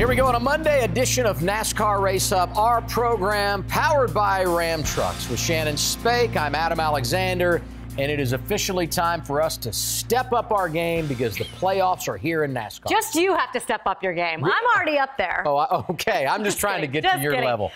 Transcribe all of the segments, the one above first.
Here we go on a Monday edition of NASCAR Race Up, our program powered by Ram Trucks. With Shannon Spake, I'm Adam Alexander, and it is officially time for us to step up our game because the playoffs are here in NASCAR. Just you have to step up your game. I'm already up there. Oh, okay. I'm just trying to get to your level.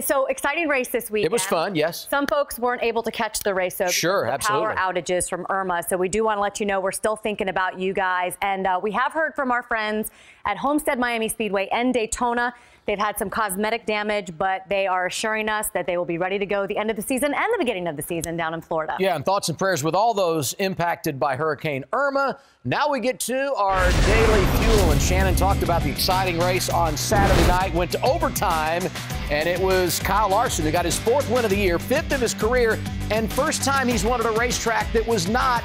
So exciting race this week. It was fun, yes. Some folks weren't able to catch the race, so sure, the absolutely. power outages from Irma. So we do want to let you know we're still thinking about you guys, and we have heard from our friends at Homestead Miami Speedway and Daytona. They've had some cosmetic damage, but they are assuring us that they will be ready to go the end of the season and the beginning of the season down in Florida. Yeah, and thoughts and prayers with all those impacted by Hurricane Irma. Now we get to our daily fuel, and Shannon talked about the exciting race on Saturday night. Went to overtime, and it was Kyle Larson who got his 4th win of the year, 5th of his career, and first time he's won at a racetrack that was not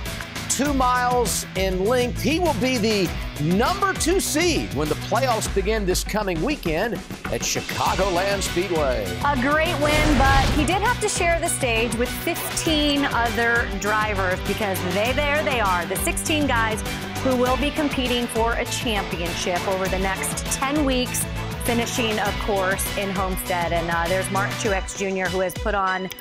2 miles in length. He will be the number 2 seed when the playoffs begin this coming weekend at Chicagoland Speedway. A great win, but he did have to share the stage with 15 other drivers because there they are, the 16 guys who will be competing for a championship over the next 10 weeks, finishing, of course, in Homestead. And there's Truex Jr., who has put on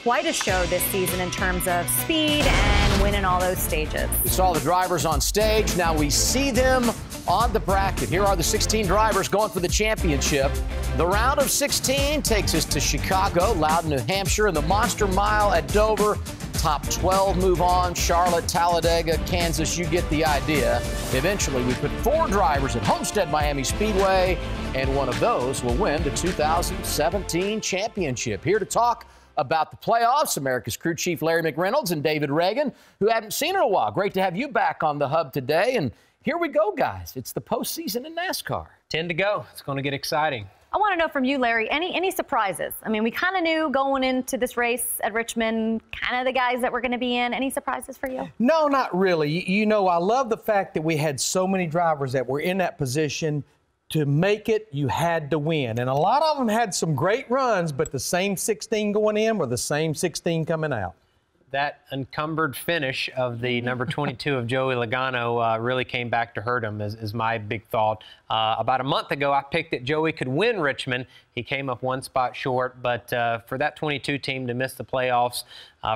quite a show this season in terms of speed and winning all those stages. We saw the drivers on stage. Now we see them on the bracket. Here are the 16 drivers going for the championship. The round of 16 takes us to Chicago, Loudon, New Hampshire, and the Monster Mile at Dover. Top 12 move on, Charlotte, Talladega, Kansas. You get the idea. Eventually, we put 4 drivers at Homestead Miami Speedway, and one of those will win the 2017 championship. Here to talk about the playoffs, America's crew chief Larry McReynolds and David Reagan, who hadn't seen in a while. Great to have you back on the hub today. And here we go, guys. It's the postseason in NASCAR. 10 to go. It's going to get exciting. I want to know from you, Larry, any surprises? I mean, we kind of knew going into this race at Richmond, kind of the guys that were going to be in. Any surprises for you? No, not really. You know, I love the fact that we had so many drivers that were in that position. To make it, you had to win. And a lot of them had some great runs, but the same 16 going in were the same 16 coming out. That encumbered finish of the number 22 of Joey Logano really came back to hurt him, is my big thought. About a month ago, I picked that Joey could win Richmond. He came up 1 spot short, but for that 22 team to miss the playoffs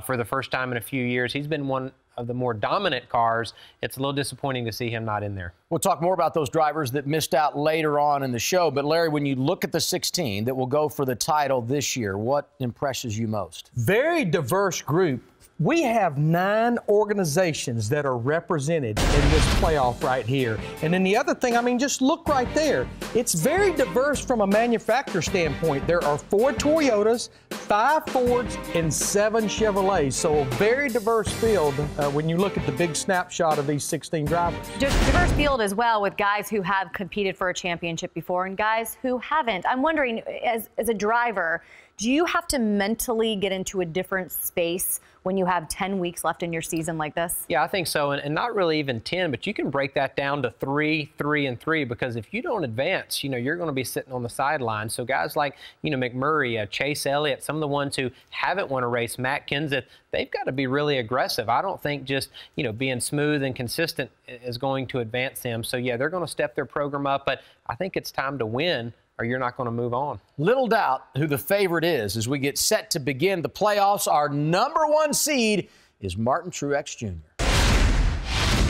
for the first time in a few years, he's been one of the more dominant cars. It's a little disappointing to see him not in there. We'll talk more about those drivers that missed out later on in the show. But, Larry, when you look at the 16 that will go for the title this year, what impresses you most? Very diverse group. We have 9 organizations that are represented in this playoff right here. And then the other thing, I mean, just look right there. It's very diverse from a manufacturer standpoint. There are 4 Toyotas, 5 Fords, and 7 Chevrolets. So a very diverse field when you look at the big snapshot of these 16 drivers. Diverse field as well, with guys who have competed for a championship before and guys who haven't. I'm wondering, as a driver, do you have to mentally get into a different space when you have 10 weeks left in your season like this? Yeah, I think so, and not really even 10, but you can break that down to 3, 3, and 3, because if you don't advance, you know, you're going to be sitting on the sidelines. So guys like, you know, Mcmurray, Chase Elliott, some of the ones who haven't won a race, Mack, Kenseth, they've got to be really aggressive. I don't think just, you know, being smooth and consistent is going to advance them. So, yeah, they're going to step their program up, but I think it's time to win, or you're not going to move on. Little doubt who the favorite is as we get set to begin the playoffs. Our number 1 seed is Truex Jr.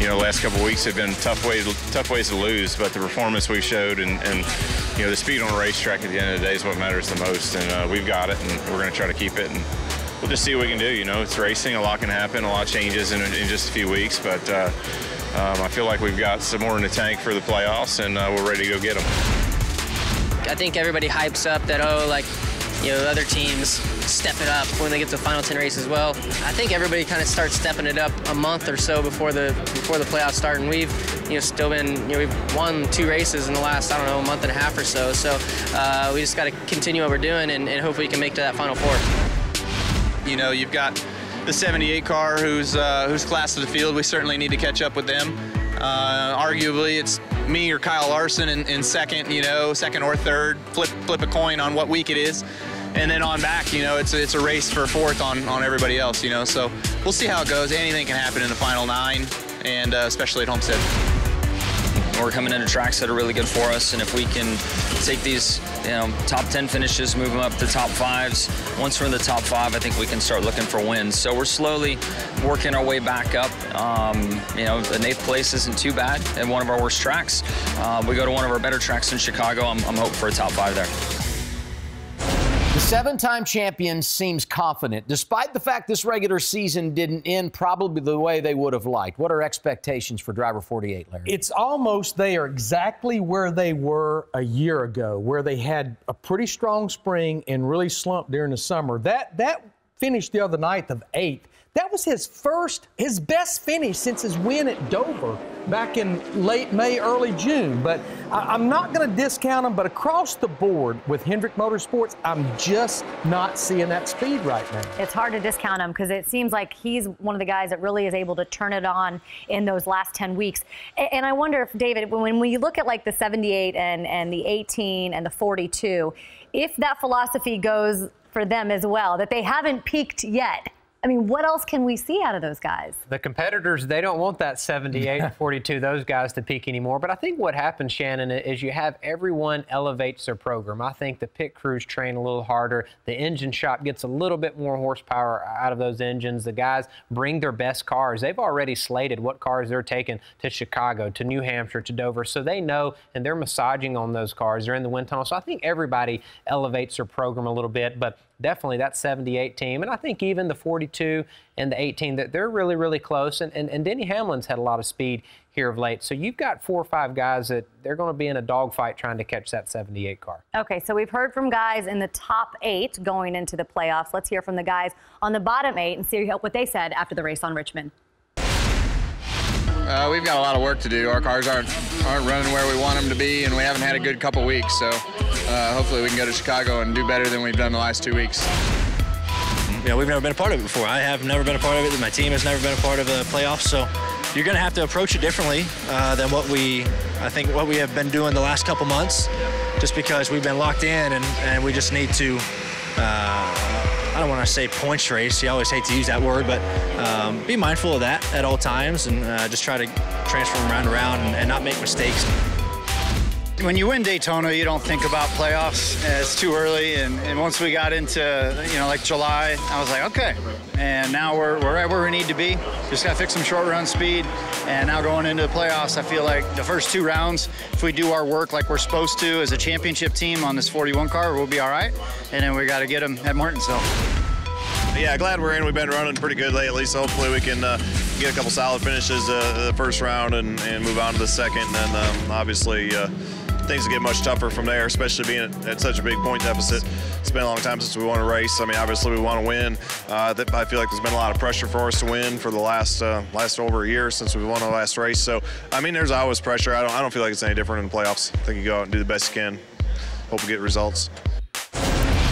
You know, the last couple of weeks have been tough ways to lose, but the performance we showed and you know, the speed on a racetrack at the end of the day is what matters the most, and we've got it, and we're going to try to keep it, and we'll just see what we can do. You know, it's racing, a lot can happen, a lot changes in just a few weeks, but I feel like we've got some more in the tank for the playoffs, and we're ready to go get them. I think everybody hypes up that, oh, like, you know, other teams step it up when they get to the final 10 races. Well, I think everybody kind of starts stepping it up a month or so before the playoffs start, and we've, you know, still been, you know, we've won 2 races in the last, I don't know, a month and a half or so. So we just got to continue what we're doing and hopefully we can make to that final 4. You know, you've got the 78 car who's class of the field. We certainly need to catch up with them. Arguably, it's me or Kyle Larson in second, you know, second or third. Flip a coin on what week it is. And then on back, you know, it's a race for 4th on everybody else, you know. So we'll see how it goes. Anything can happen in the final 9, and especially at Homestead. We're coming into tracks that are really good for us, and if we can take these, top 10 finishes, move them up to top 5s. Once we're in the top 5, I think we can start looking for wins. So we're slowly working our way back up. The 8th place isn't too bad at one of our worst tracks. We go to one of our better tracks in Chicago. I'm hoping for a top 5 there. The 7-time champion seems confident, despite the fact this regular season didn't end probably the way they would have liked. What are expectations for driver 48, Larry? It's almost they are exactly where they were a year ago, where they had a pretty strong spring and really slumped during the summer. That finished the other night of 8th. That was his best finish since his win at Dover back in late May, early June. But I'm not going to discount him, but across the board with Hendrick Motorsports, I'm just not seeing that speed right now. It's hard to discount him because it seems like he's one of the guys that really is able to turn it on in those last 10 weeks. And I wonder if, David, when we look at like the 78 and the 18 and the 42, if that philosophy goes for them as well, that they haven't peaked yet. I mean, what else can we see out of those guys? The competitors, they don't want that 78 and 42, those guys to peak anymore. But I think what happens, Shannon, is you have everyone elevates their program. I think the pit crews train a little harder. The engine shop gets a little bit more horsepower out of those engines. The guys bring their best cars. They've already slated what cars they're taking to Chicago, to New Hampshire, to Dover. So they know, and they're massaging on those cars. They're in the wind tunnel. So I think everybody elevates their program a little bit. But definitely that 78 team, and I think even the 42 and the 18, that they're really, really close. And Denny Hamlin's had a lot of speed here of late. So you've got 4 or 5 guys that they're going to be in a dogfight trying to catch that 78 car. Okay, so we've heard from guys in the top 8 going into the playoffs. Let's hear from the guys on the bottom 8 and see what they said after the race on Richmond. We've got a lot of work to do. Our cars aren't running where we want them to be, and we haven't had a good couple weeks. So hopefully we can go to Chicago and do better than we've done the last 2 weeks. We've never been a part of it before. I have never been a part of it. My team has never been a part of the playoffs. So you're going to have to approach it differently than what we have been doing the last couple months, just because we've been locked in and we just need to. I don't want to say points race. You always hate to use that word, but be mindful of that at all times and just try to transfer them round and round and not make mistakes. When you win Daytona, you don't think about playoffs. It's too early, and once we got into, like July, I was like, okay. And now we're right where we need to be. Just got to fix some short run speed. And now going into the playoffs, I feel like the first 2 rounds, if we do our work like we're supposed to as a championship team on this 41 car, we'll be all right. And then we got to get them at Martinsville. Yeah, glad we're in. We've been running pretty good lately, so hopefully we can get a couple solid finishes the first round and move on to the second. And obviously, things get much tougher from there, especially being at such a big point deficit. It's been a long time since we won a race. I mean, obviously we want to win. I feel like there's been a lot of pressure for us to win for the last over a year since we won the last race. So, I mean, there's always pressure. I don't feel like it's any different in the playoffs. I think you go out and do the best you can. Hope we get results.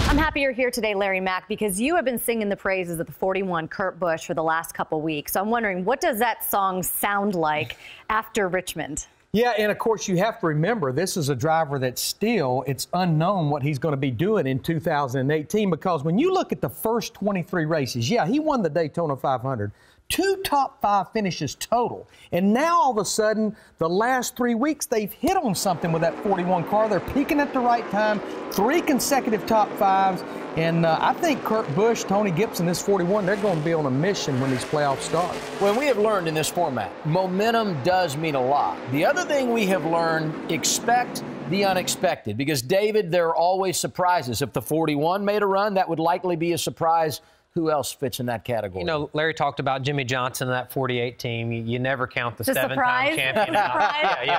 I'm happy you're here today, Larry Mack, because you have been singing the praises of the 41 Kurt Busch for the last couple weeks. So I'm wondering, what does that song sound like after Richmond? Yeah, and of course you have to remember this is a driver that still, it's unknown what he's going to be doing in 2018, because when you look at the first 23 races, yeah, he won the Daytona 500. 2 top 5 finishes total. And now all of a sudden, the last 3 weeks, they've hit on something with that 41 car. They're peaking at the right time, 3 consecutive top 5s. And I think Kurt Busch, Tony Gibson, this 41, they're going to be on a mission when these playoffs start. Well, we have learned in this format, momentum does mean a lot. The other thing we have learned, expect the unexpected. Because, David, there are always surprises. If the 41 made a run, that would likely be a surprise. Who else fits in that category? Larry talked about Jimmy Johnson and that 48 team. You never count the 7-time champion.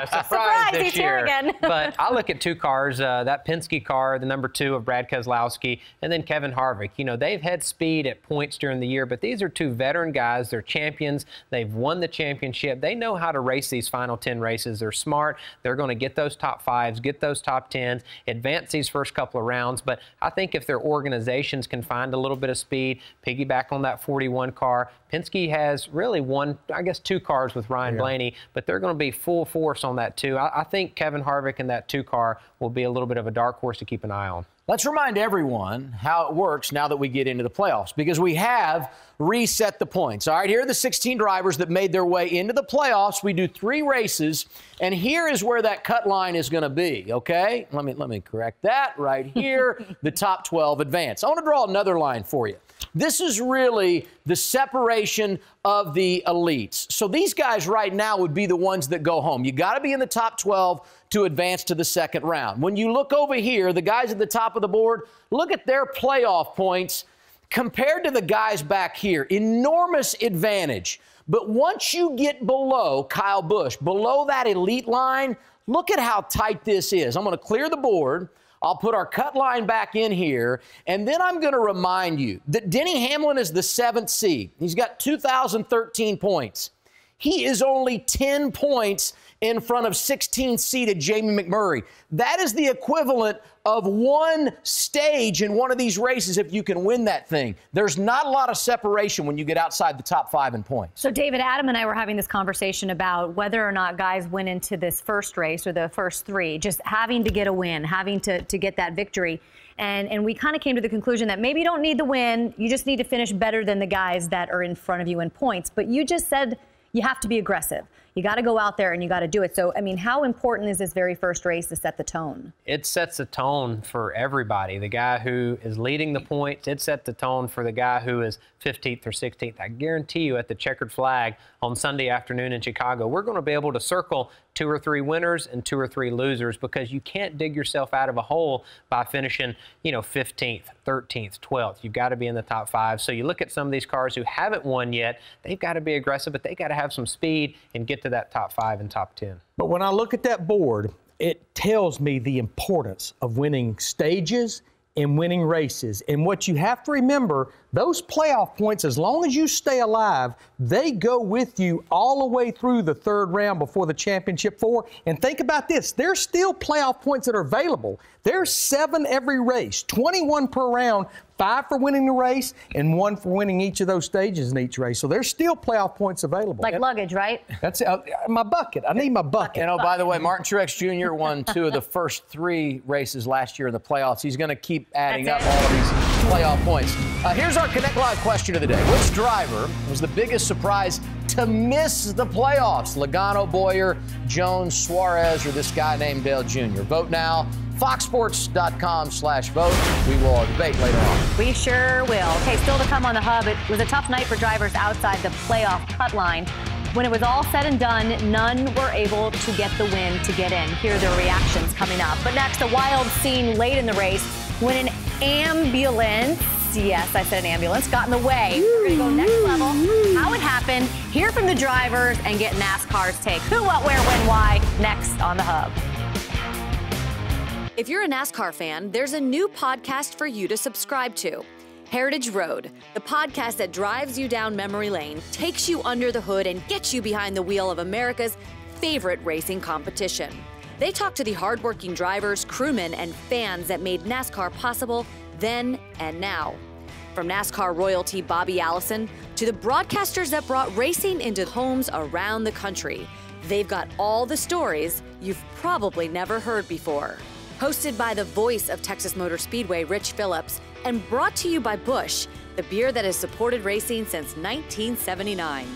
Surprise this he's year. Here again. But I look at 2 cars, that Penske car, the number 2 of Brad Keselowski, and then Kevin Harvick. They've had speed at points during the year, but these are 2 veteran guys. They're champions. They've won the championship. They know how to race these final 10 races. They're smart. They're going to get those top 5s, get those top 10s, advance these first couple of rounds. But I think if their organizations can find a little bit of speed, piggyback on that 41 car. Penske has really 2 cars with Ryan Blaney, but they're going to be full force on that too. I think Kevin Harvick and that 2 car will be a little bit of a dark horse to keep an eye on. Let's remind everyone how it works now that we get into the playoffs, because we have reset the points. All right, here are the 16 drivers that made their way into the playoffs. We do 3 races, and here is where that cut line is going to be, okay? Let me correct that right here. The top 12 advance. I want to draw another line for you. This is really the separation of the elites. So these guys right now would be the ones that go home. You got to be in the top 12 to advance to the second round. When you look over here, the guys at the top of the board, look at their playoff points compared to the guys back here. Enormous advantage. But once you get below Kyle Busch, below that elite line, look at how tight this is. I'm going to clear the board. I'll put our cut line back in here, and then I'm going to remind you that Denny Hamlin is the 7th seed. He's got 2,013 points. He is only 10 points in front of 16-seeded Jamie McMurray. That is the equivalent of 1 stage in one of these races if you can win that thing. There's not a lot of separation when you get outside the top 5 in points. So, David, Adam and I were having this conversation about whether or not guys went into this first race or the first 3, just having to get a win, having to get that victory. And we kind of came to the conclusion that maybe you don't need the win. You just need to finish better than the guys that are in front of you in points. But you just said you have to be aggressive. You got to go out there and you got to do it. So, I mean, how important is this very first race to set the tone? It sets the tone for everybody. The guy who is leading the points, it sets the tone for the guy who is 15th or 16th. I guarantee you at the checkered flag on Sunday afternoon in Chicago, we're going to be able to circle 2 or 3 winners and 2 or 3 losers, because you can't dig yourself out of a hole by finishing, 15th, 13th, 12th. You've got to be in the top 5. So you look at some of these cars who haven't won yet, they've got to be aggressive, but they got to have some speed and get to that top 5 and top 10. But when I look at that board, it tells me the importance of winning stages and winning races. And what you have to remember, those playoff points, as long as you stay alive, they go with you all the way through the 3rd round before the championship 4. And think about this, there's still playoff points that are available. There's 7 every race, 21 per round, 5 for winning the race and 1 for winning each of those stages in each race. So there's still playoff points available. Like luggage, right? That's my bucket. I need my bucket. And by the way, Martin Truex Jr. won 2 of the first 3 races last year in the playoffs. He's going to keep adding up all of these playoff points. Here's our Connect Live question of the day. Which driver was the biggest surprise to miss the playoffs? Logano, Boyer, Jones, Suarez, or this guy named Dale Jr.? Vote now. FoxSports.com/vote. We will debate later on. We sure will. Okay, still to come on the Hub. It was a tough night for drivers outside the playoff cut line. When it was all said and done, none were able to get the win to get in. Here are their reactions coming up. But next, a wild scene late in the race when an ambulance, yes, I said an ambulance, got in the way. We're going to go next level. How it happened, hear from the drivers, and get NASCAR's take. Who, what, where, when, why, next on the Hub. If you're a NASCAR fan, there's a new podcast for you to subscribe to. Heritage Road, the podcast that drives you down memory lane, takes you under the hood, and gets you behind the wheel of America's favorite racing competition. They talk to the hardworking drivers, crewmen, and fans that made NASCAR possible then and now. From NASCAR royalty Bobby Allison to the broadcasters that brought racing into homes around the country, they've got all the stories you've probably never heard before. Hosted by the voice of Texas Motor Speedway, Rich Phillips, and brought to you by Busch, the beer that has supported racing since 1979.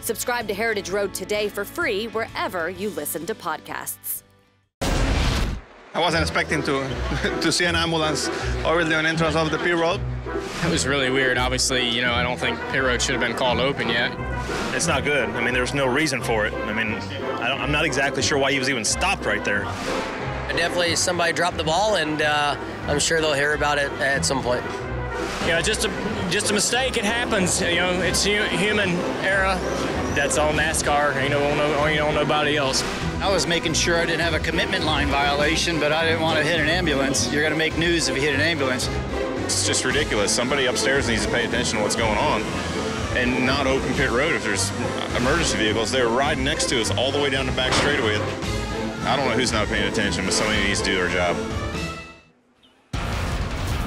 Subscribe to Heritage Road today for free wherever you listen to podcasts. I wasn't expecting to see an ambulance over the entrance of the pit road. It was really weird. Obviously, I don't think pit road should have been called open yet. It's not good. I mean, there's no reason for it. I mean, I'm not exactly sure why he was even stopped right there. Definitely somebody dropped the ball, and I'm sure they'll hear about it at some point. Just a mistake. It happens. It's human error. That's all NASCAR. Ain't on nobody else. I was making sure I didn't have a commitment line violation, but I didn't want to hit an ambulance. You're going to make news if you hit an ambulance. It's just ridiculous. Somebody upstairs needs to pay attention to what's going on and not open pit road if there's emergency vehicles. They're riding next to us all the way down the back straightaway. I don't know who's not paying attention, but somebody needs to do their job.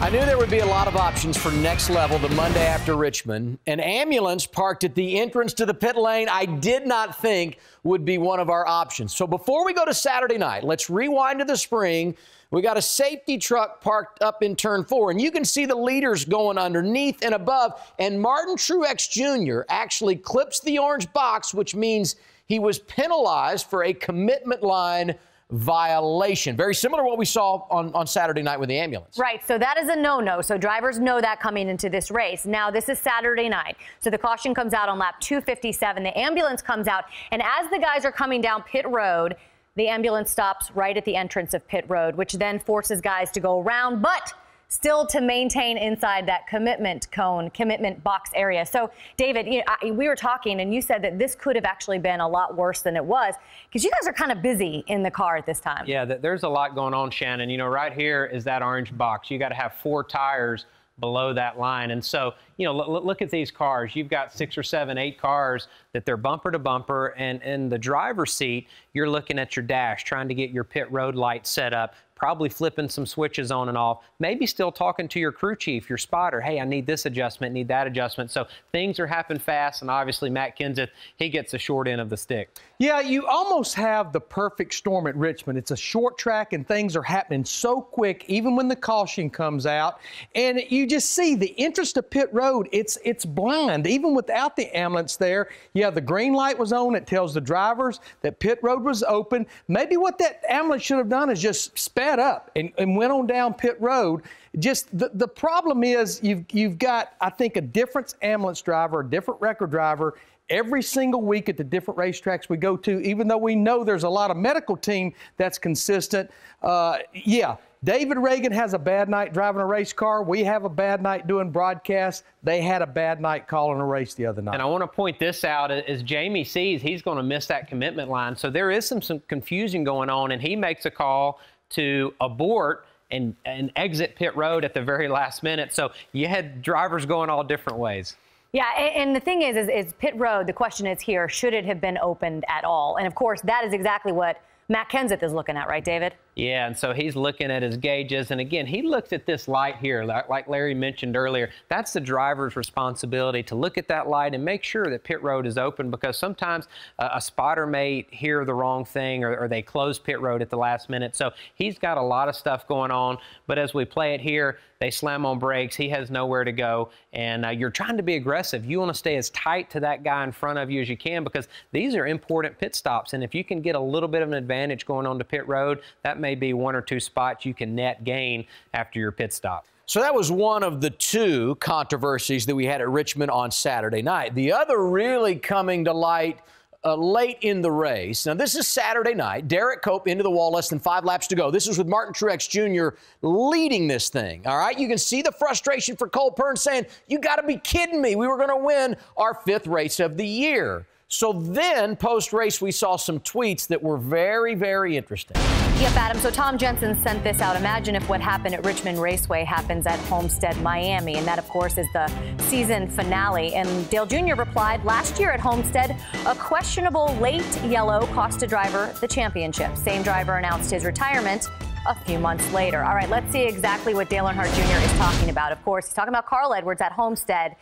I knew there would be a lot of options for next level the Monday after Richmond. An ambulance parked at the entrance to the pit lane I did not think would be one of our options. So before we go to Saturday night, let's rewind to the spring. We got a safety truck parked up in turn 4, and you can see the leaders going underneath and above. And Martin Truex Jr. actually clips the orange box, which means he was penalized for a commitment line violation. Very similar to what we saw on Saturday night with the ambulance. Right, so that is a no-no. So drivers know that coming into this race. Now, this is Saturday night. So the caution comes out on lap 257. The ambulance comes out, and as the guys are coming down pit road, the ambulance stops right at the entrance of pit road, which then forces guys to go around, but still to maintain inside that commitment cone, commitment box area. So, David, we were talking, and you said that this could have actually been a lot worse than it was, because you guys are kind of busy in the car at this time. Yeah, there's a lot going on, Shannon. You know, right here is that orange box. You got to have 4 tires below that line. And so, you know, look at these cars. You've got 6 or 7, 8 cars that they're bumper to bumper, and in the driver's seat, you're looking at your dash, trying to get your pit road light set up, probably flipping some switches on and off, maybe still talking to your crew chief, your spotter. Hey, I need this adjustment, need that adjustment. So things are happening fast, and obviously Matt Kenseth, he gets the short end of the stick. Yeah, you almost have the perfect storm at Richmond. It's a short track, and things are happening so quick, even when the caution comes out. And you just see the entrance to pit road, it's blind. Even without the ambulance there, yeah, the green light was on. It tells the drivers that pit road was open. Maybe what that ambulance should have done is just sped up and went on down pit road. Just the problem is you've got, I think, a different ambulance driver, a different record driver every single week at the different racetracks we go to, even though we know there's a lot of medical team that's consistent. Yeah, David Reagan has a bad night driving a race car. We have a bad night doing broadcasts. They had a bad night calling a race the other night. And I want to point this out. As Jamie sees, he's going to miss that commitment line. So there is some confusion going on, and he makes a call to abort and exit pit road at the very last minute. So you had drivers going all different ways. Yeah, and the thing is pit road, the question is here, should it have been opened at all? And, of course, that is exactly what Matt Kenseth is looking at, right, David? Yeah, and so he's looking at his gauges. And, again, he looks at this light here, like Larry mentioned earlier. That's the driver's responsibility to look at that light and make sure that pit road is open, because sometimes a spotter may hear the wrong thing or they close pit road at the last minute. So he's got a lot of stuff going on. But as we play it here, they slam on brakes. He has nowhere to go. And you're trying to be aggressive. You want to stay as tight to that guy in front of you as you can, because these are important pit stops. And if you can get a little bit of an advantage going on to pit road, that may be 1 or 2 spots you can net gain after your pit stop. So that was one of the 2 controversies that we had at Richmond on Saturday night. The other really coming to light late in the race. Now, this is Saturday night. Derek Cope into the wall, less than 5 laps to go. This is with Martin Truex Jr. leading this thing, all right? You can see the frustration for Cole Pern saying, you got to be kidding me. We were going to win our 5th race of the year. So then, post-race, we saw some tweets that were very, very interesting. Yep, Adam. So Tom Jensen sent this out. Imagine if what happened at Richmond Raceway happens at Homestead, Miami. And that, of course, is the season finale. And Dale Jr. replied, last year at Homestead, a questionable late yellow cost a driver the championship. Same driver announced his retirement a few months later. All right, let's see exactly what Dale Earnhardt Jr. is talking about. Of course, he's talking about Carl Edwards at Homestead.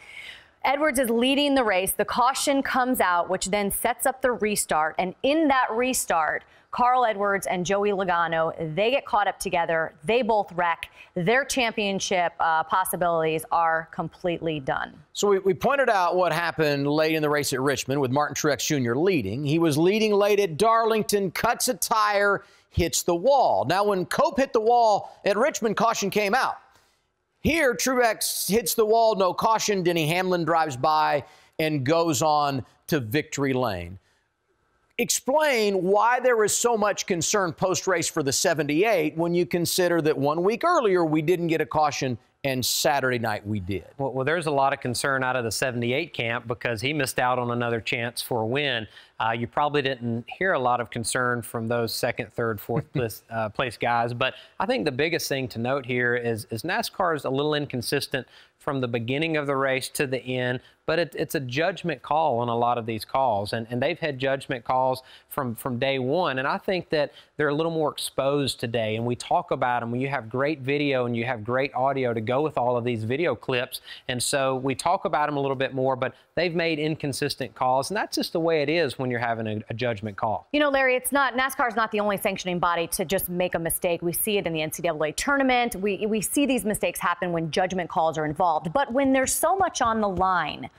Edwards is leading the race. The caution comes out, which then sets up the restart. And in that restart, Carl Edwards and Joey Logano, they get caught up together. They both wreck. Their championship possibilities are completely done. So we pointed out what happened late in the race at Richmond with Martin Truex Jr. leading. He was leading late at Darlington, cuts a tire, hits the wall. Now, when Cope hit the wall at Richmond, caution came out. Here, Truex hits the wall, no caution. Denny Hamlin drives by and goes on to victory lane. Explain why there was so much concern post-race for the 78 when you consider that 1 week earlier we didn't get a caution and Saturday night we did. Well, there's a lot of concern out of the 78 camp because he missed out on another chance for a win. You probably didn't hear a lot of concern from those 2nd, 3rd, 4th place guys. But I think the biggest thing to note here is NASCAR is a little inconsistent from the beginning of the race to the end, but it's a judgment call on a lot of these calls, and they've had judgment calls from day one, and I think that they're a little more exposed today, and we talk about them when you have great video and you have great audio to go go with all of these video clips. And so we talk about them a little bit more, but they've made inconsistent calls, and that's just the way it is when you're having a judgment call. You know, Larry, NASCAR is not the only sanctioning body to just make a mistake. We see it in the NCAA tournament. We see these mistakes happen when judgment calls are involved. But when there's so much on the line,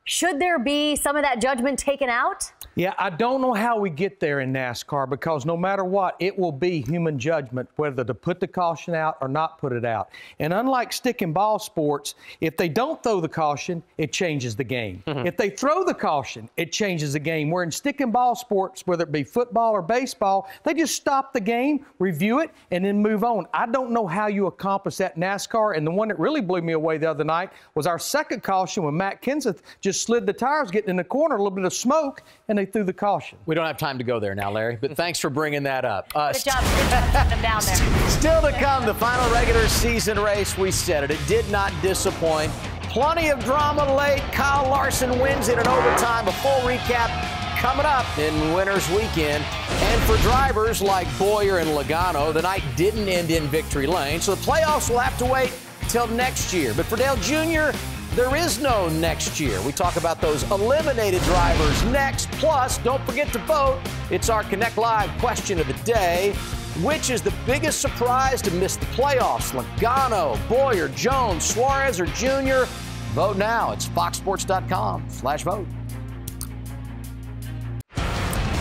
should there be some of that judgment taken out? Yeah, I don't know how we get there in NASCAR, because no matter what, it will be human judgment whether to put the caution out or not put it out. And unlike stick and ball sports, if they don't throw the caution, it changes the game. If they throw the caution, it changes the game. Where in stick and ball sports, whether it be football or baseball, they just stop the game, review it, and then move on. I don't know how you accomplish that in NASCAR. And the one that really blew me away the other night was our second caution when Mack Kenseth just slid the tires, getting in the corner, a little bit of smoke, and they threw the caution. We don't have time to go there now, Larry, but thanks for bringing that up. Good job putting them down there. Still to come, the final regular season race. We said it. It did not disappoint. Plenty of drama late. Kyle Larson wins it in overtime. A full recap coming up in Winners Weekend. And for drivers like Bowyer and Logano, the night didn't end in victory lane, so the playoffs will have to wait till next year. But for Dale Jr., there is no next year. We talk about those eliminated drivers next. Plus, don't forget to vote. It's our Connect Live question of the day. Which is the biggest surprise to miss the playoffs? Logano, Bowyer, Jones, Suarez, or Jr.? Vote now. It's foxsports.com/vote.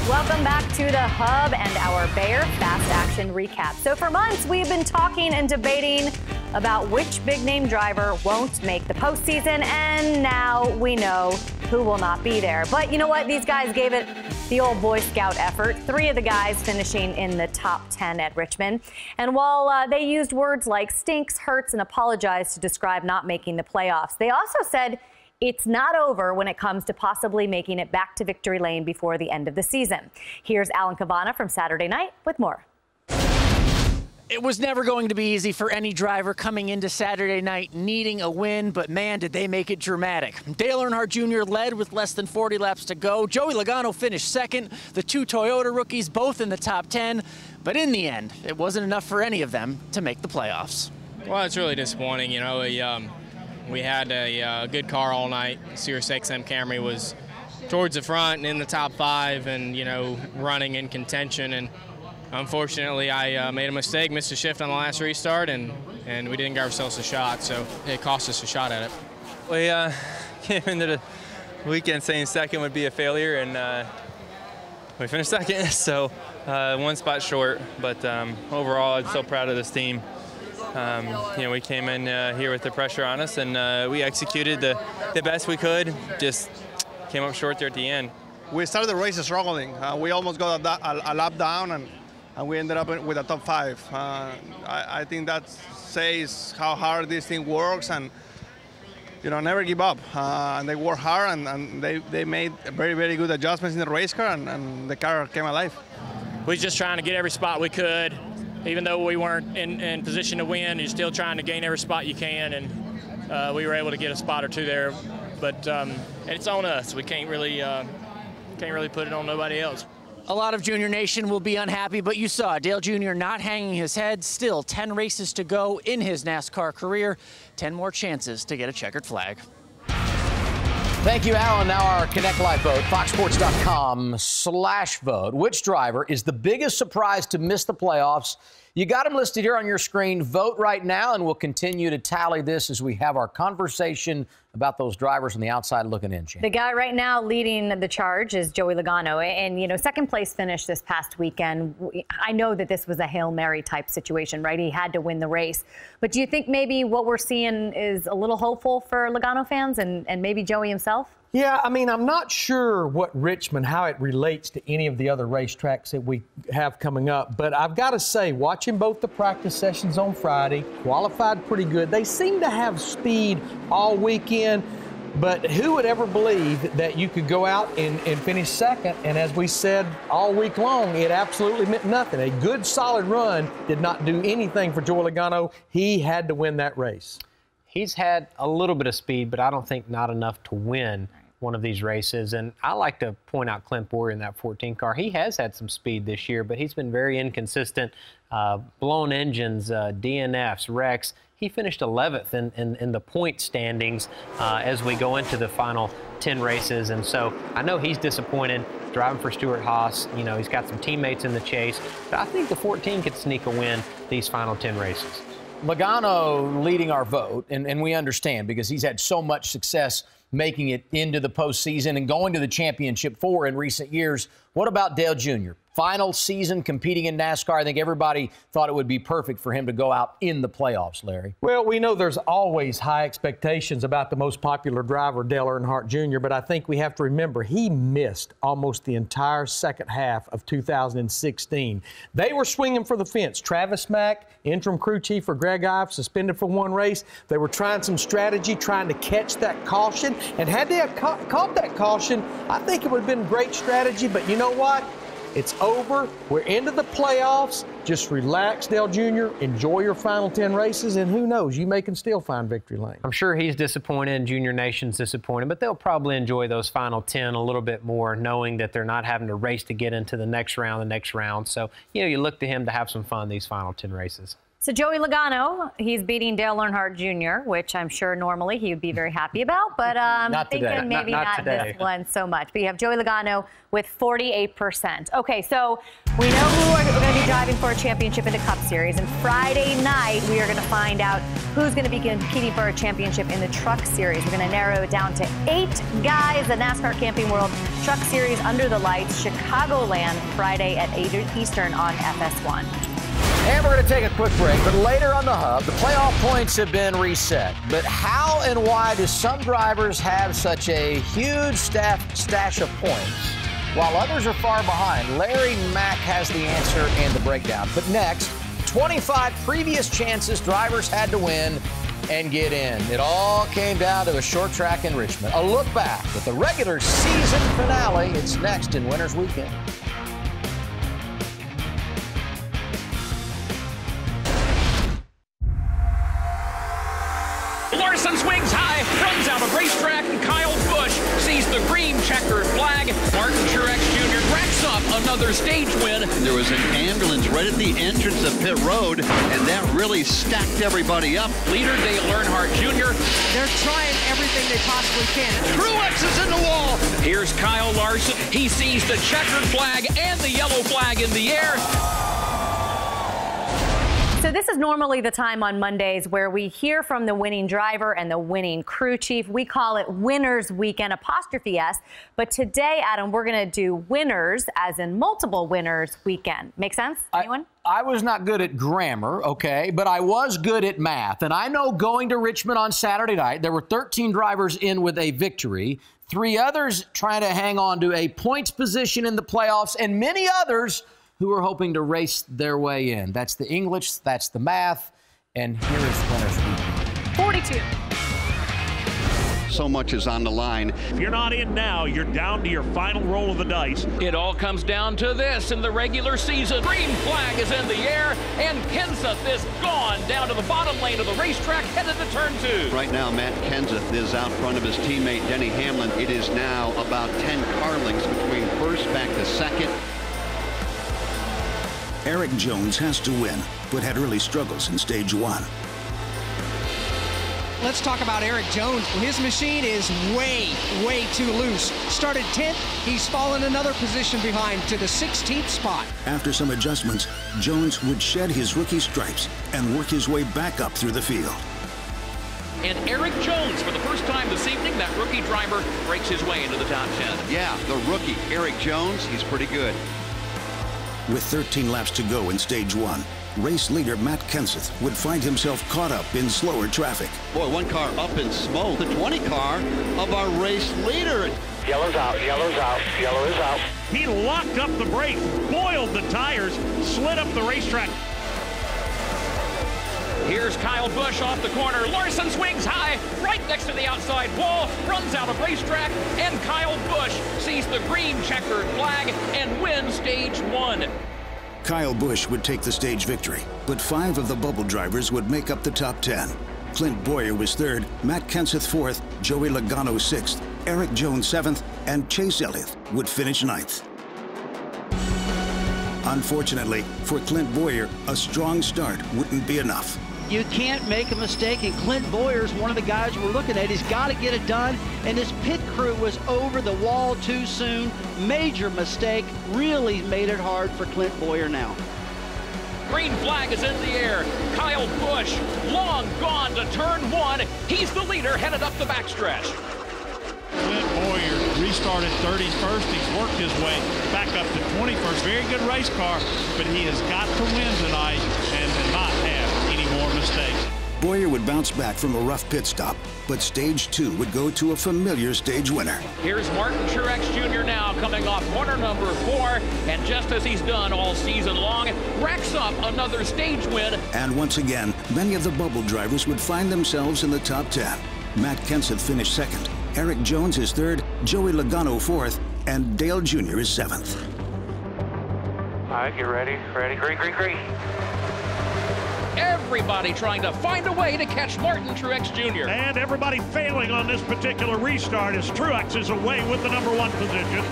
Welcome back to the Hub and our Bayer Fast Action Recap. So for months, we've been talking and debating about which big-name driver won't make the postseason, and now we know who will not be there. But you know what? These guys gave it the old Boy Scout effort. 3 of the guys finishing in the top 10 at Richmond. And while they used words like stinks, hurts, and apologized to describe not making the playoffs, they also said it's not over when it comes to possibly making it back to victory lane before the end of the season. Here's Alan Cavana from Saturday night with more. It was never going to be easy for any driver coming into Saturday night needing a win, but man, did they make it dramatic. Dale Earnhardt Jr. led with less than 40 laps to go. Joey Logano finished second. The 2 Toyota rookies both in the top 10. But in the end, it wasn't enough for any of them to make the playoffs. Well, it's really disappointing. You know, we had a good car all night. Sirius XM Camry was towards the front and in the top 5 and, you know, running in contention. And unfortunately, I made a mistake, missed a shift on the last restart, and we didn't give ourselves a shot, so it cost us a shot at it. We came into the weekend saying second would be a failure, and we finished second, so 1 spot short. But overall, I'm so proud of this team. You know, we came in here with the pressure on us, and we executed the best we could, just came up short there at the end. We started the race struggling. We almost got a lap down, and we ended up with a top 5. I think that says how hard this thing works, and you know, never give up. And they work hard, and they made very, very good adjustments in the race car, and the car came alive. We were just trying to get every spot we could. Even though we weren't in position to win, you're still trying to gain every spot you can, and we were able to get a spot or 2 there. But it's on us. We can't really put it on nobody else. A lot of Junior Nation will be unhappy, but you saw Dale Jr. not hanging his head. Still 10 races to go in his NASCAR career. 10 more chances to get a checkered flag. Thank you, Alan. Now our Connect Live vote, foxsports.com/vote. Which driver is the biggest surprise to miss the playoffs? You got them listed here on your screen. Vote right now, and we'll continue to tally this as we have our conversation about those drivers on the outside looking in. The guy right now leading the charge is Joey Logano. And, you know, second place finish this past weekend. I know that this was a Hail Mary type situation, right? He had to win the race. But do you think maybe what we're seeing is a little hopeful for Logano fans and maybe Joey himself? Yeah, I mean, I'm not sure what Richmond, how it relates to any of the other racetracks that we have coming up. But I've got to say, watching both the practice sessions on Friday, qualified pretty good. They seem to have speed all weekend. But who would ever believe that you could go out and finish second? And as we said all week long, it absolutely meant nothing. A good, solid run did not do anything for Joey Logano. He had to win that race. He's had a little bit of speed, but I don't think not enough to win. one of these races. And I like to point out Clint Bowyer in that 14 car. He has had some speed this year, but he's been very inconsistent. Blown engines, DNFs, wrecks. He finished 11th in the point standings as we go into the final 10 races. And so I know he's disappointed driving for Stewart-Haas. You know, he's got some teammates in the chase. But I think the 14 could sneak a win these final 10 races. Logano leading our vote, and we understand because he's had so much success making it into the postseason and going to the championship 4 in recent years. What about Dale Jr.? Final season competing in NASCAR. I think everybody thought it would be perfect for him to go out in the playoffs, Larry. Well, we know there's always high expectations about the most popular driver, Dale Earnhardt Jr., but I think we have to remember he missed almost the entire second half of 2016. They were swinging for the fence. Travis Mack, interim crew chief for Greg Ives, suspended for 1 race. They were trying some strategy, trying to catch that caution, and had they have caught that caution, I think it would have been great strategy, but you know what? It's over. We're into the playoffs. Just relax, Dale Jr. Enjoy your final 10 races, and who knows, you may can still find victory lane. I'm sure he's disappointed and Junior Nation's disappointed, but they'll probably enjoy those final 10 a little bit more, knowing that they're not having to race to get into the next round. So, you know, you look to him to have some fun these final 10 races. So Joey Logano, he's beating Dale Earnhardt Jr., which I'm sure normally he would be very happy about, but not thinking today. maybe not this one so much. But you have Joey Logano with 48%. Okay, so we know who are going to be driving for a championship in the Cup Series, and Friday night we are going to find out who's going to be competing for a championship in the Truck Series. We're going to narrow it down to 8 guys. The NASCAR Camping World Truck Series Under the Lights, Chicagoland, Friday at 8 Eastern on FS1. And we're going to take a quick break, but later on the Hub, the playoff points have been reset. But how and why do some drivers have such a huge stash of points while others are far behind? Larry Mack has the answer and the breakdown. But next, 25 previous chances drivers had to win and get in. It all came down to a short track in Richmond. A look back at the regular season finale. It's next in Winners Weekend. Larson swings high, runs out of racetrack, and Kyle Busch sees the green checkered flag. Martin Truex Jr. racks up another stage win. There was an ambulance right at the entrance of pit road, and that really stacked everybody up. Leader Dale Earnhardt Jr. They're trying everything they possibly can. Truex is in the wall. Here's Kyle Larson. He sees the checkered flag and the yellow flag in the air. So this is normally the time on Mondays where we hear from the winning driver and the winning crew chief. We call it Winners Weekend, ''S. But today, Adam, we're going to do winners, as in multiple winners weekend. Make sense? Anyone? I was not good at grammar, okay, but I was good at math. And I know going to Richmond on Saturday night, there were 13 drivers in with a victory, 3 others trying to hang on to a points position in the playoffs, and many others who are hoping to race their way in. That's the English, that's the math, and here is Winners Weekend. 42. So much is on the line. If you're not in now, you're down to your final roll of the dice. It all comes down to this in the regular season. Green flag is in the air, and Kenseth is gone down to the bottom lane of the racetrack, headed to turn 2. Right now, Matt Kenseth is out front of his teammate, Denny Hamlin. It is now about 10 car lengths between first back to second. Erik Jones has to win, but had early struggles in stage 1. Let's talk about Erik Jones. His machine is way too loose. Started 10th, he's fallen another position behind to the 16th spot. After some adjustments, Jones would shed his rookie stripes and work his way back up through the field. And Erik Jones, for the first time this evening, that rookie driver breaks his way into the top 10. Yeah, the rookie, Erik Jones, he's pretty good. With 13 laps to go in stage 1, race leader Matt Kenseth would find himself caught up in slower traffic. Boy, one car up in smoke. The 20 car of our race leader. Yellow's out, yellow's out, yellow is out. He locked up the brakes, boiled the tires, slid up the racetrack. Here's Kyle Busch off the corner. Larson swings high, right next to the outside wall, runs out of racetrack, and Kyle Busch sees the green checkered flag and wins stage 1. Kyle Busch would take the stage victory, but 5 of the bubble drivers would make up the top 10. Clint Bowyer was 3rd, Matt Kenseth 4th, Joey Logano 6th, Erik Jones 7th, and Chase Elliott would finish 9th. Unfortunately for Clint Bowyer, a strong start wouldn't be enough. You can't make a mistake, and Clint Bowyer's one of the guys we're looking at. He's got to get it done, and his pit crew was over the wall too soon. Major mistake, really made it hard for Clint Bowyer now. Green flag is in the air. Kyle Busch, long gone to turn 1. He's the leader headed up the backstretch. Clint Bowyer restarted 31st. He's worked his way back up to 21st. Very good race car, but he has got to win tonight and to not have any more mistakes. Bowyer would bounce back from a rough pit stop, but stage 2 would go to a familiar stage winner. Here's Martin Truex Jr. now coming off corner number 4, and just as he's done all season long, racks up another stage win. And once again, many of the bubble drivers would find themselves in the top 10. Matt Kenseth finished 2nd, Erik Jones is 3rd, Joey Logano 4th, and Dale Jr. is 7th. All right, get ready, green. Everybody trying to find a way to catch Martin Truex Jr. And everybody failing on this particular restart as Truex is away with the #1 position.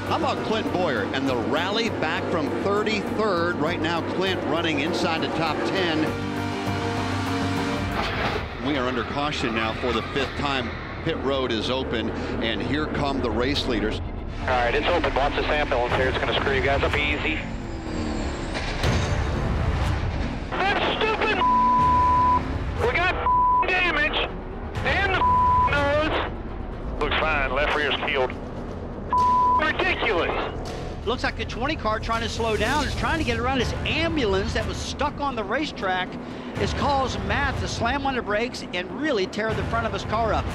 How about Clint Bowyer and the rally back from 33rd? Right now, Clint running inside the top 10. We are under caution now for the 5th time. Pit road is open, and here come the race leaders. All right, it's open. Lots of ambulance here. It's going to screw you guys up easy. That's stupid. We got damage and the nose. Looks fine. Left rear's killed. Ridiculous. Looks like the 20 car trying to slow down is trying to get around this ambulance that was stuck on the racetrack. It's caused Matt to slam on the brakes and really tear the front of his car up.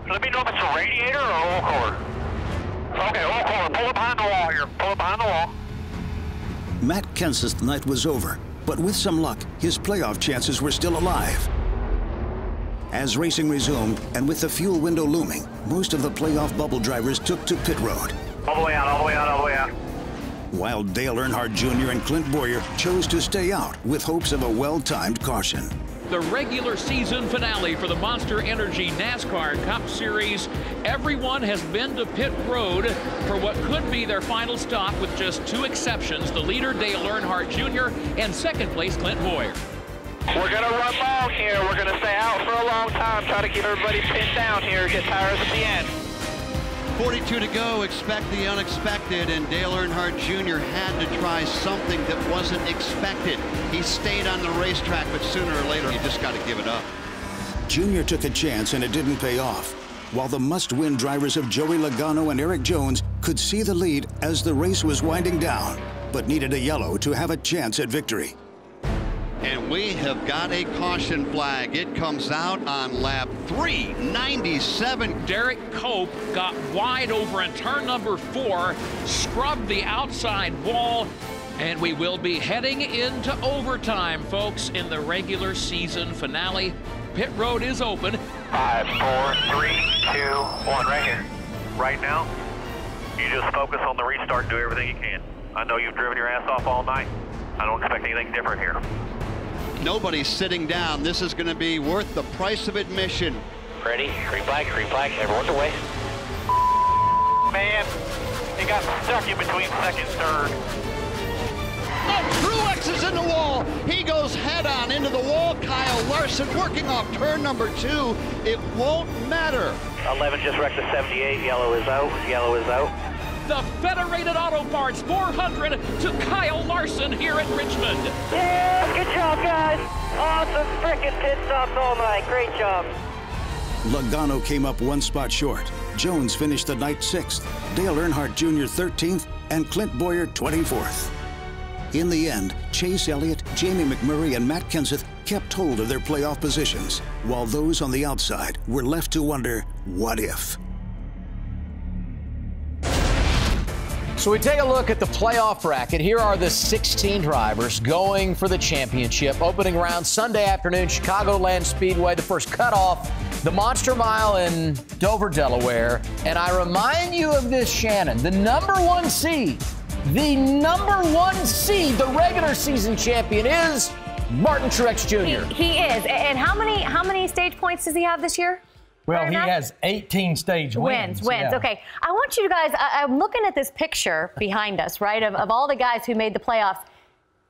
Let me know if it's a radiator or oil cooler. Okay, oil cooler. Pull it behind the wall here. Pull it behind the wall. Matt Kenseth's night was over, but with some luck, his playoff chances were still alive. As racing resumed, and with the fuel window looming, most of the playoff bubble drivers took to pit road. All the way out, all the way out, all the way out. While Dale Earnhardt Jr. and Clint Bowyer chose to stay out with hopes of a well-timed caution. The regular season finale for the Monster Energy NASCAR Cup Series. Everyone has been to pit road for what could be their final stop, with just 2 exceptions. The leader, Dale Earnhardt Jr., and 2nd place, Clint Bowyer. We're going to run long here. We're going to stay out for a long time. Try to keep everybody pinned down here. Get tires at the end. 42 to go, expect the unexpected, and Dale Earnhardt Jr. had to try something that wasn't expected. He stayed on the racetrack, but sooner or later, you just got to give it up. Jr. took a chance and it didn't pay off, while the must-win drivers of Joey Logano and Erik Jones could see the lead as the race was winding down, but needed a yellow to have a chance at victory. And we have got a caution flag. It comes out on lap 397. Derek Cope got wide over in turn number 4, scrubbed the outside wall, and we will be heading into overtime, folks, in the regular season finale. Pit road is open. 5, 4, 3, 2, 1, right here. Right now, you just focus on the restart and do everything you can. I know you've driven your ass off all night. I don't expect anything different here. Nobody's sitting down. This is going to be worth the price of admission. Ready? Green flag, everyone's away. Man, he got stuck in between 2nd and 3rd. Oh, Truex is in the wall. He goes head-on into the wall. Kyle Larson working off turn number 2. It won't matter. 11 just wrecked the 78. Yellow is out. Yellow is out. The Federated Auto Parts 400 to Kyle Larson here at Richmond. Yeah, good job, guys. Awesome frickin' pit stops all night. Great job. Logano came up 1 spot short. Jones finished the night 6th, Dale Earnhardt Jr. 13th, and Clint Bowyer 24th. In the end, Chase Elliott, Jamie Mcmurray, and Matt Kenseth kept hold of their playoff positions, while those on the outside were left to wonder, what if? So we take a look at the playoff bracket. Here are the 16 drivers going for the championship. Opening round Sunday afternoon, Chicagoland Speedway. The first cutoff, the Monster Mile in Dover, Delaware. And I remind you of this, Shannon, the #1 seed. The #1 seed, the regular season champion, is Martin Truex Jr. He is. And how many stage points does he have this year? Well, he has 18 stage wins. Wins. Okay. I want you guys, I'm looking at this picture behind us, right, of all the guys who made the playoffs.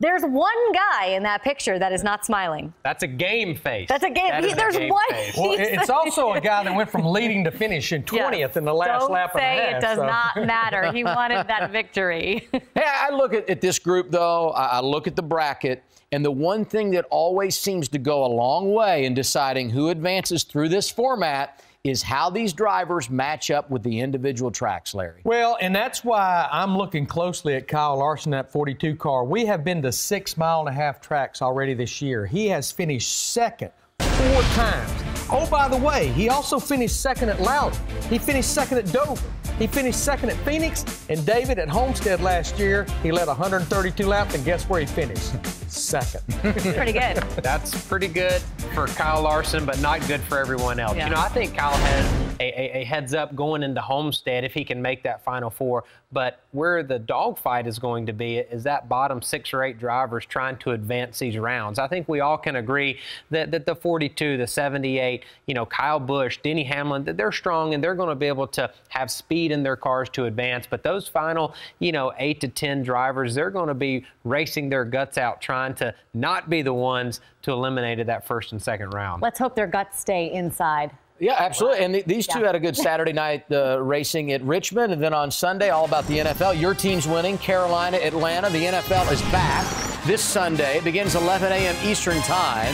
There's one guy in that picture that is not smiling. That's a game face. That's a game. There's one. Well, it's also a guy that went from leading to finishing 20th in the last lap and a half. Don't say it does not matter. He wanted that victory. Hey, I look at this group, though. I look at the bracket, and the one thing that always seems to go a long way in deciding who advances through this format is how these drivers match up with the individual tracks, Larry. Well, and that's why I'm looking closely at Kyle Larson, that 42 car. We have been to 6.5 mile tracks already this year. He has finished second 4 times. Oh, by the way, he also finished second at Loudon. He finished second at Dover. He finished second at Phoenix. And David, at Homestead last year, he led 132 laps, and guess where he finished? Second. Pretty good. That's pretty good for Kyle Larson, but not good for everyone else. Yeah. You know, I think Kyle has a heads up going into Homestead if he can make that Final Four. But where the dogfight is going to be is that bottom 6 or 8 drivers trying to advance these rounds. I think we all can agree that the 42, the 78, you know, Kyle Busch, Denny Hamlin, that they're strong and they're going to be able to have speed in their cars to advance. But those final, you know, 8 to 10 drivers, they're going to be racing their guts out, trying to not be the ones to eliminate that first and second round. Let's hope their guts stay inside. Yeah, absolutely. And these two had a good Saturday night racing at Richmond. And then on Sunday, all about the NFL. Your team's winning, Carolina, Atlanta. The NFL is back this Sunday. It begins 11 a.m. Eastern time.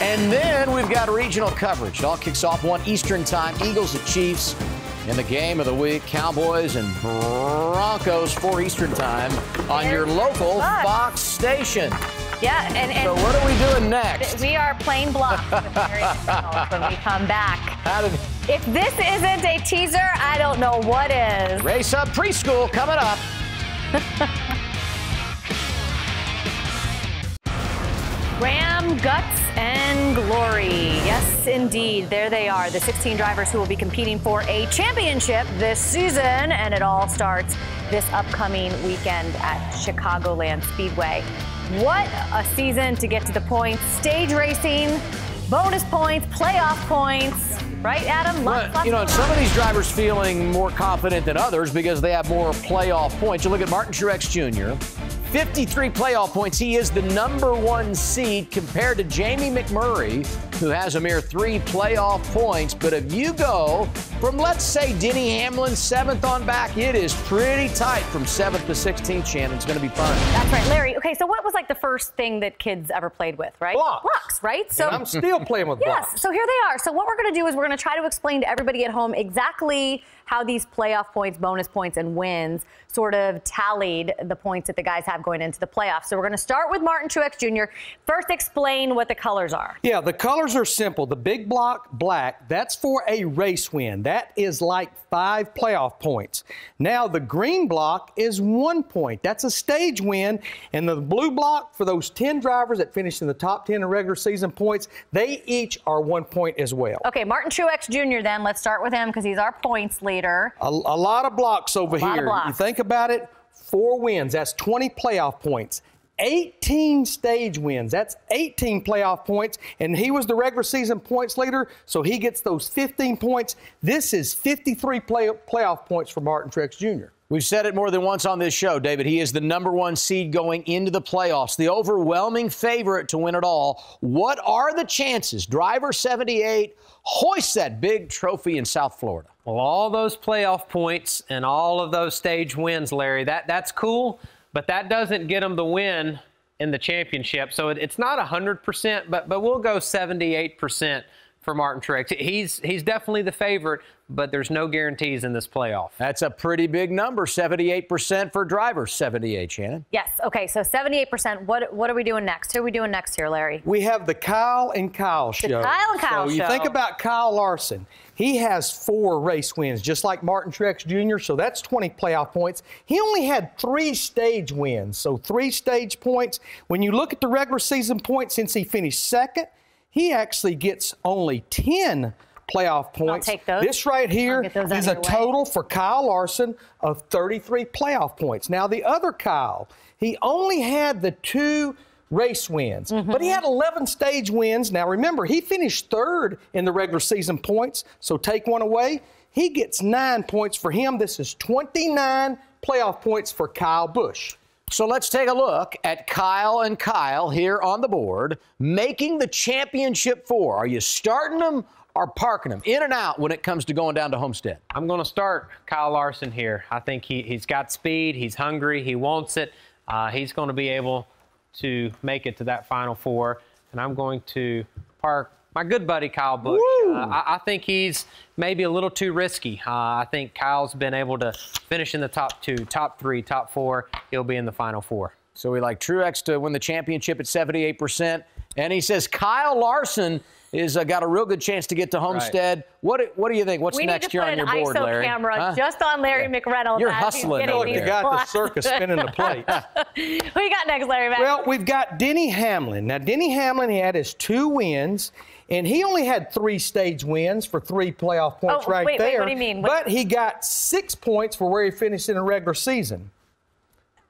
And then we've got regional coverage. It all kicks off 1 Eastern time. Eagles at Chiefs. In the game of the week, Cowboys and Broncos, 4 Eastern time on your local Fox station. Yeah, and so what are we doing next? We are playing bluff with Larry when we come back. If this isn't a teaser, I don't know what is. Race Up Preschool coming up. Ram Guts and Glory. Yes, indeed. There they are, the 16 drivers who will be competing for a championship this season, and it all starts this upcoming weekend at Chicagoland Speedway. What a season to get to the points. Stage racing, bonus points, playoff points. Right, Adam? Well, you know, some of these drivers feeling more confident than others because they have more playoff points. You look at Martin Truex Jr., 53 playoff points. He is the #1 seed compared to Jamie McMurray, who has a mere 3 playoff points. But if you go from, let's say, Denny Hamlin 7th on back, it is pretty tight from 7th to 16th, Shannon. It's going to be fun. That's right, Larry. Okay, so what was like the first thing that kids ever played with, right? Blocks, right? So and I'm still playing with blocks. Yes, so here they are. So what we're going to do is we're going to try to explain to everybody at home exactly how these playoff points, bonus points, and wins sort of tallied the points that the guys have going into the playoffs. So we're going to start with Martin Truex Jr. First, explain what the colors are. Yeah, the colors are simple. The big block, black, that's for a race win. That is like 5 playoff points. Now, the green block is 1 point. That's a stage win. And the blue block, for those 10 drivers that finished in the top 10 in regular season points, they each are 1 point as well. Okay, Martin Truex Jr. then. Let's start with him because he's our points leader. A lot of blocks over here. You think about it, 4 wins. That's 20 playoff points. 18 stage wins. That's 18 playoff points. And he was the regular season points leader, so he gets those 15 points. This is 53 playoff points for Martin Truex Jr. We've said it more than once on this show, David. He is the #1 seed going into the playoffs, the overwhelming favorite to win it all. What are the chances Driver 78 hoists that big trophy in South Florida? Well, all those playoff points and all of those stage wins, Larry, that's cool, but that doesn't get them the win in the championship. So it's not 100%, but we'll go 78% for Martin Truex. He's definitely the favorite, but there's no guarantees in this playoff. That's a pretty big number, 78% for Driver 78, Shannon. Yes, okay, so 78%. What are we doing next? Who are we doing next here, Larry? We have the Kyle and Kyle show. The Kyle and Kyle show. So you think about Kyle Larson. He has 4 race wins, just like Martin Truex Jr., so that's 20 playoff points. He only had 3 stage wins, so 3 stage points. When you look at the regular season points since he finished second, he actually gets only 10 playoff points. I'll take those. This right here is a total for Kyle Larson of 33 playoff points. Now, the other Kyle, he only had the 2 race wins. But he had 11 stage wins. Now, remember, he finished 3rd in the regular season points, so take one away. He gets 9 points for him. This is 29 playoff points for Kyle Busch. So let's take a look at Kyle and Kyle here on the board, making the championship 4. Are you starting them or parking them? In and out when it comes to going down to Homestead. I'm going to start Kyle Larson here. I think he's got speed. He's hungry. He wants it. He's going to be able to make it to that Final 4. And I'm going to park my good buddy Kyle Busch. I think he's maybe a little too risky. I think Kyle's been able to finish in the top 2, top 3, top 4. He'll be in the Final 4. So we like Truex to win the championship at 78%. And he says Kyle Larson is got a real good chance to get to Homestead. Right. What do you think? What's next here on your board, Larry? We need to put an ISO camera just on Larry McReynolds. You're hustling. You got the circus spinning the plates. Who you got next, Larry? Mack? Well, we've got Denny Hamlin. Now, Denny Hamlin, he had his 2 wins. And he only had 3 stage wins for 3 playoff points there. Wait, what do you mean? But he got 6 points for where he finished in a regular season.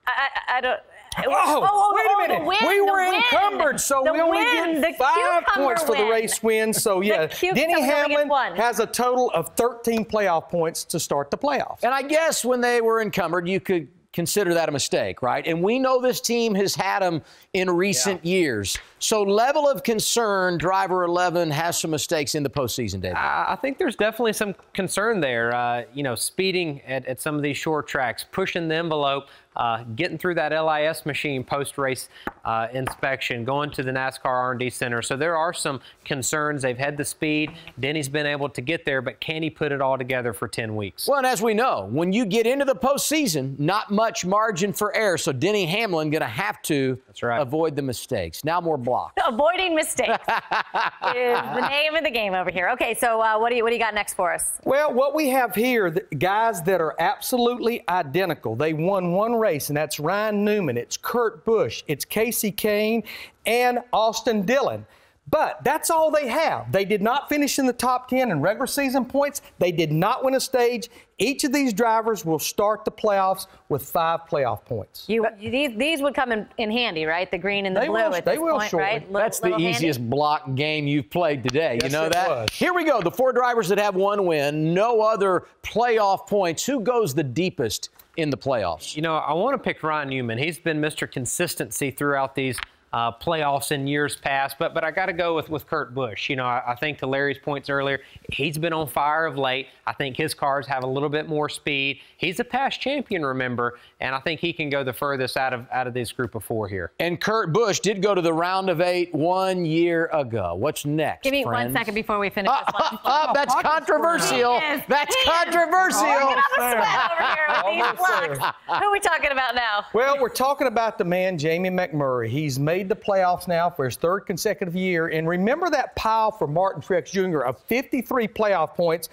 I don't. Wait a minute. We were encumbered, so we only get 5 points for the race win. So, yeah, Denny Hamlin has a total of 13 playoff points to start the playoffs. And I guess when they were encumbered, you could consider that a mistake, right? And we know this team has had them in recent years. So level of concern, driver 11 has some mistakes in the postseason, David. I think there's definitely some concern there. Speeding at some of these short tracks, pushing the envelope, getting through that LIS machine post-race inspection, going to the NASCAR R&D Center. So there are some concerns. They've had the speed. Denny's been able to get there, but can he put it all together for 10 weeks? Well, and as we know, when you get into the postseason, not much margin for error. So Denny Hamlin going to have to avoid the mistakes. Now more blocks. Avoiding mistakes is the name of the game over here. Okay, so what do you got next for us? Well, what we have here, guys that are absolutely identical. They won 1 race, and that's Ryan Newman. It's Kurt Busch. It's Casey Kane and Austin Dillon. But that's all they have. They did not finish in the top 10 in regular season points. They did not win a stage. Each of these drivers will start the playoffs with 5 playoff points. These would come in handy, right? The green and the blue at this point, right? That's the easiest block game you've played today. Yes, you know that? Was. Here we go. The 4 drivers that have 1 win, no other playoff points. Who goes the deepest in the playoffs? You know, I want to pick Ryan Newman. He's been Mr. Consistency throughout these playoffs in years past, but I got to go with Kurt Busch. You know, I think to Larry's points earlier, he's been on fire of late. I think his cars have a little bit more speed. He's a past champion, remember, and I think he can go the furthest out of this group of 4 here. And Kurt Busch did go to the round of 8 1 year ago. What's next? Give me friends? 1 second before we finish this one. That's controversial. That's controversial. Get off the sweat over here with these blocks. Who are we talking about now? Well, we're talking about the man, Jamie Mcmurray. He's made the playoffs now for his 3rd consecutive year. And remember that pile for Martin Truex Jr. of 53 playoff points.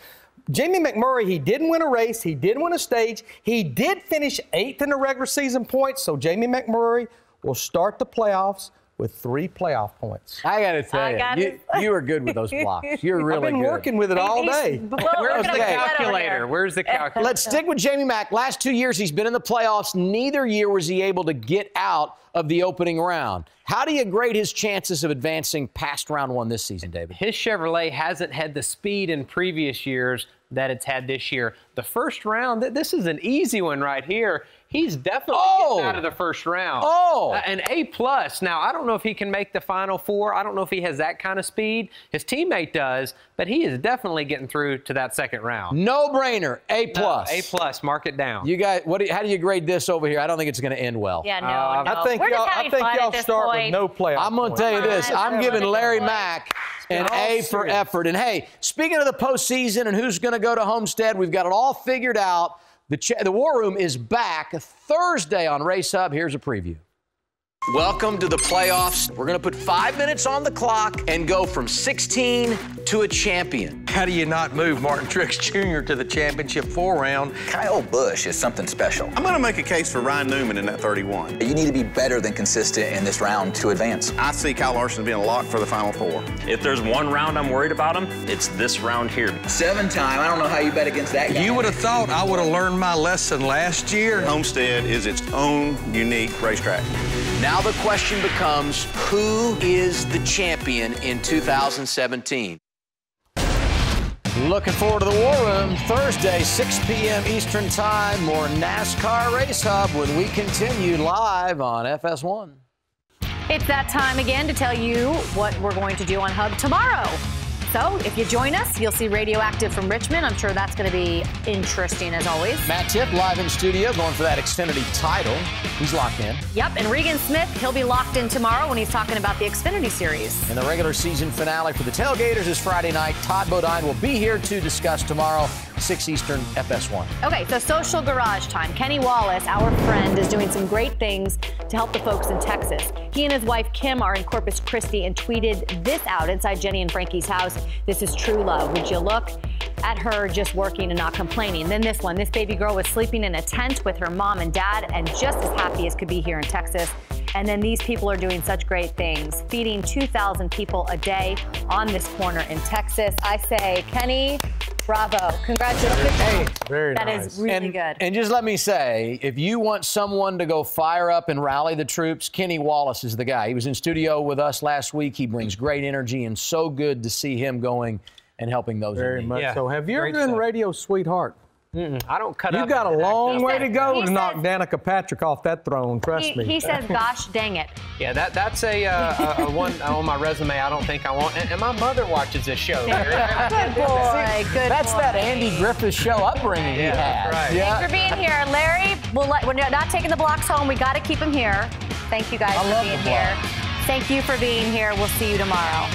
Jamie McMurray, he didn't win a race. He didn't win a stage. He did finish 8th in the regular season points. So Jamie McMurray will start the playoffs with 3 playoff points. I got to tell you, you are good with those blocks. You're really good. I've been working with it all day. Where's the calculator? Where's the calculator? Let's stick with Jamie Mack. Last 2 years, he's been in the playoffs. Neither year was he able to get out of the opening round. How do you grade his chances of advancing past round 1 this season, David? His Chevrolet hasn't had the speed in previous years that it's had this year. The first round, this is an easy one right here. He's definitely getting out of the first round. An A+. Now, I don't know if he can make the Final 4. I don't know if he has that kind of speed. His teammate does, but he is definitely getting through to that 2nd round. No-brainer, A+. No, A+, mark it down. You guys, how do you grade this over here? I don't think it's going to end well. Yeah, no. I think y'all start with no playoff. I'm going to tell you this. I'm giving Larry Mack an A for effort. And, hey, speaking of the postseason and who's going to go to Homestead, we've got it all figured out. The War Room is back Thursday on Race Hub. Here's a preview. Welcome to the playoffs. We're going to put 5 minutes on the clock and go from 16 to a champion. How do you not move Martin Truex Jr. to the championship 4 round? Kyle Busch is something special. I'm going to make a case for Ryan Newman in that 31. You need to be better than consistent in this round to advance. I see Kyle Larson being locked for the Final 4. If there's one round I'm worried about him, it's this round here. 7-time. I don't know how you bet against that guy. You would have thought I would have learned my lesson last year. Homestead is its own unique racetrack. Now the question becomes, who is the champion in 2017? Looking forward to the War Room. Thursday, 6 p.m. Eastern Time. More NASCAR Race Hub when we continue live on FS1. It's that time again to tell you what we're going to do on Hub tomorrow. So if you join us, you'll see Radioactive from Richmond. I'm sure that's going to be interesting as always. Matt Tipp live in studio going for that Xfinity title. He's locked in. Yep, and Regan Smith, he'll be locked in tomorrow when he's talking about the Xfinity Series. And the regular season finale for the Tailgaters is Friday night. Todd Bodine will be here to discuss tomorrow, 6 Eastern, FS1. Okay, so social garage time. Kenny Wallace, our friend, is doing some great things to help the folks in Texas. He and his wife, Kim, are in Corpus Christi and tweeted this out inside Jenny and Frankie's house. This is true love. Would you look at her just working and not complaining? Then this one, this baby girl was sleeping in a tent with her mom and dad and just as happy as could be here in Texas. And then these people are doing such great things, feeding 2,000 people a day on this corner in Texas. I say, Kenny, bravo. Congratulations. Hey, very nice. That is really good. And just let me say, if you want someone to go fire up and rally the troops, Kenny Wallace is the guy. He was in studio with us last week. He brings great energy, and so good to see him going and helping those. Very much so. Have you ever been radio sweetheart? I don't cut You've up. got a long way to go he to knock Danica Patrick off that throne, trust me. He says, gosh dang it. Yeah, that's a one on my resume I don't think I want. And my mother watches this show. Good boy, good That's boy. that Andy Griffith show upbringing he had. Right. Yeah. Thanks for being here. Larry, we're not taking the blocks home. We got to keep him here. Thank you guys for being here. Thank you for being here. We'll see you tomorrow.